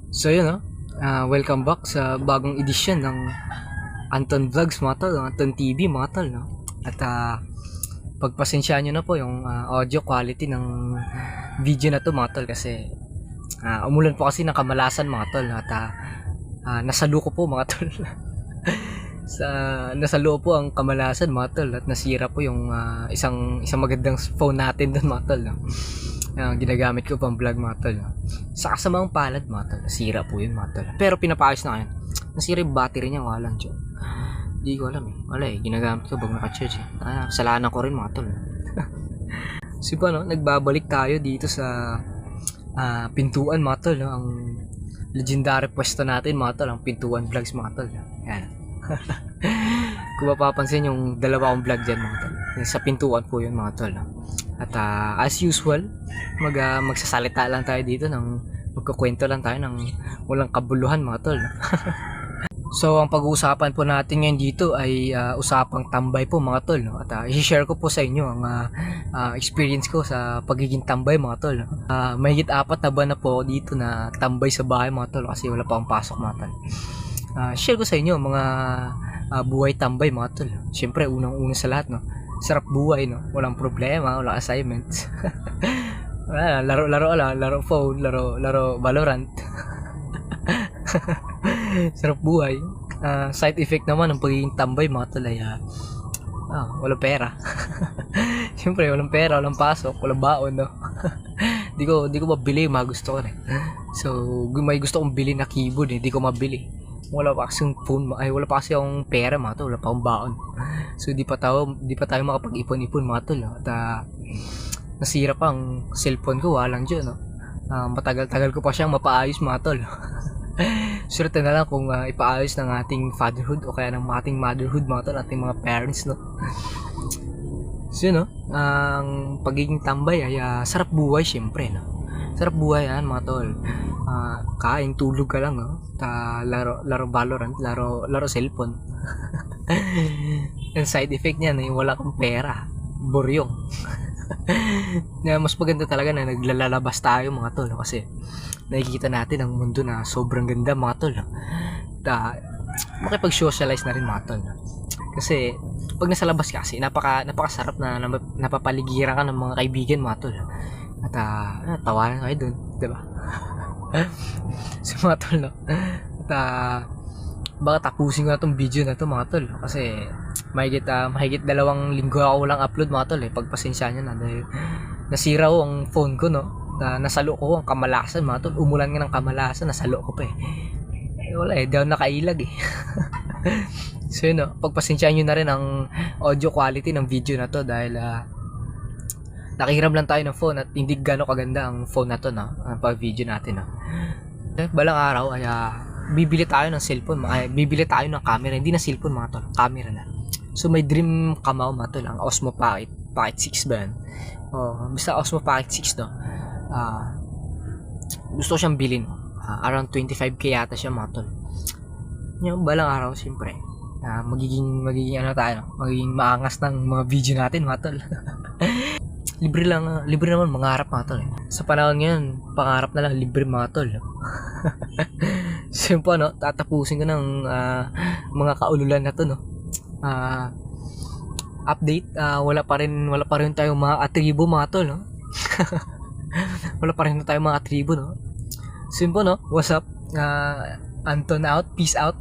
So yun, welcome back sa bagong edisyon ng Anton Vlogs mga tol, Anton TV mga tol, no? At pagpasensyaan nyo na po yung audio quality ng video na to mga tol kasi umulan po kasi ng kamalasan mga tol at nasalo ko po mga tol. Sa nasalo po ang kamalasan mga tol at nasira po yung isang magandang phone natin doon mga tol, no? Ginagamit ko pang vlog mga tol, no? Sa kasamang palad mga tol, nasira po yun mga tol, pero pinapaayos na ngayon. Nasira yung battery niya, wala lang dyan. Hindi ko alam wala ginagamit ko pag naka-charge kasalanan ko rin mga tol. So no, nagbabalik tayo dito sa pintuan mga tol, no? Ang legendary pwesto natin mga tol, ang pintuan vlogs mga tol, no? Yan. Kung mapapansin yung dalawa kong vlog dyan mga tol, sa pintuan po yun mga tol, no? At as usual, magsasalita lang tayo dito magkukwento lang tayo ng walang kabuluhan mga tol, no? So ang pag-uusapan po natin ngayon dito ay usapang tambay po mga tol, no? At i-share ko po sa inyo ang experience ko sa pagiging tambay mga tol, no? Mahigit 4 na buwan na po dito na tambay sa bahay mga tol kasi wala pa akong pasok mga tol. Share ko sa inyo mga buhay tambay mga tol. Siyempre unang-una sa lahat, no, sarap buhay, no, walang problema, walang assignments. laro phone, laro Valorant. Sarap buhay. Side effect naman ng pagiging tambay mga tol ay walang pera. Siyempre walang pera, walang pasok, walang baon, no. di ko mabili yung mga gusto ko so may gusto kong bili na keyboard di ko mabili. Wala pa kasi phone, wala pa kasi akong pera mga tol, wala pa akong baon. So di pa tayo makapag-ipon-ipon mga tol, no? At nasira pa ang cellphone ko, walang dyan, no? Matagal-tagal ko pa siyang mapaayos mga tol. Swerte na lang kung ipaayos ng ating fatherhood o kaya ng ating motherhood mga tol, ating mga parents, no? So no, ang pagiging tambay ay sarap buhay syempre, no? Sarap buhay yan mga tol. Kain, tulog ka lang, no? Laro Valorant, laro cellphone. Yung side effect niyan yung wala kang pera, buryong. Mas maganda talaga na naglalabas tayo mga tol, kasi nakikita natin ang mundo na sobrang ganda mga tol, no? Makipag-socialize na rin mga tol, no? Kasi pag nasa labas kasi napakasarap na napapaligiran ka ng mga kaibigan mga tol. At tawanan kayo dun, diba? So mga tol, no? At baka tapusin ko na tong video na to mga tol, kasi mahigit 2 linggo ako walang upload mga tol, pagpasensya nyo na dahil nasira ko ang phone ko, no? Nasalo ko ang kamalasan mga tol, umulan nga ng kamalasan, nasalo ko pa wala di ako nakailag So yun, no? Pagpasensya nyo na rin ang audio quality ng video na to dahil nakihiram lang tayo ng phone at hindi gano'ng kaganda ang phone na to, no? Pag video natin, no? Balang araw ay bibili tayo ng cellphone, bibili tayo ng camera, hindi na cellphone mga tol, camera na. So may dream kamao mga tol, ang Osmo Pocket 6 ba yan? Basta Osmo Pocket 6, no? Gusto ko siyang bilhin, around 25k yata siya mga tol. Yung balang araw siyempre magiging ano tayo, magiging maangas ng mga video natin mga tol. libre naman mangarap mga tol, sa panahon ngayon pangarap na lang libre mga tol. So yun po, no, tatapusin ko ng mga kaululan na to, no. Update, wala pa rin tayong mga atribo mga tol, no. Wala pa rin tayong mga atribo, no. So yun po, no, what's up, Anton out, peace out.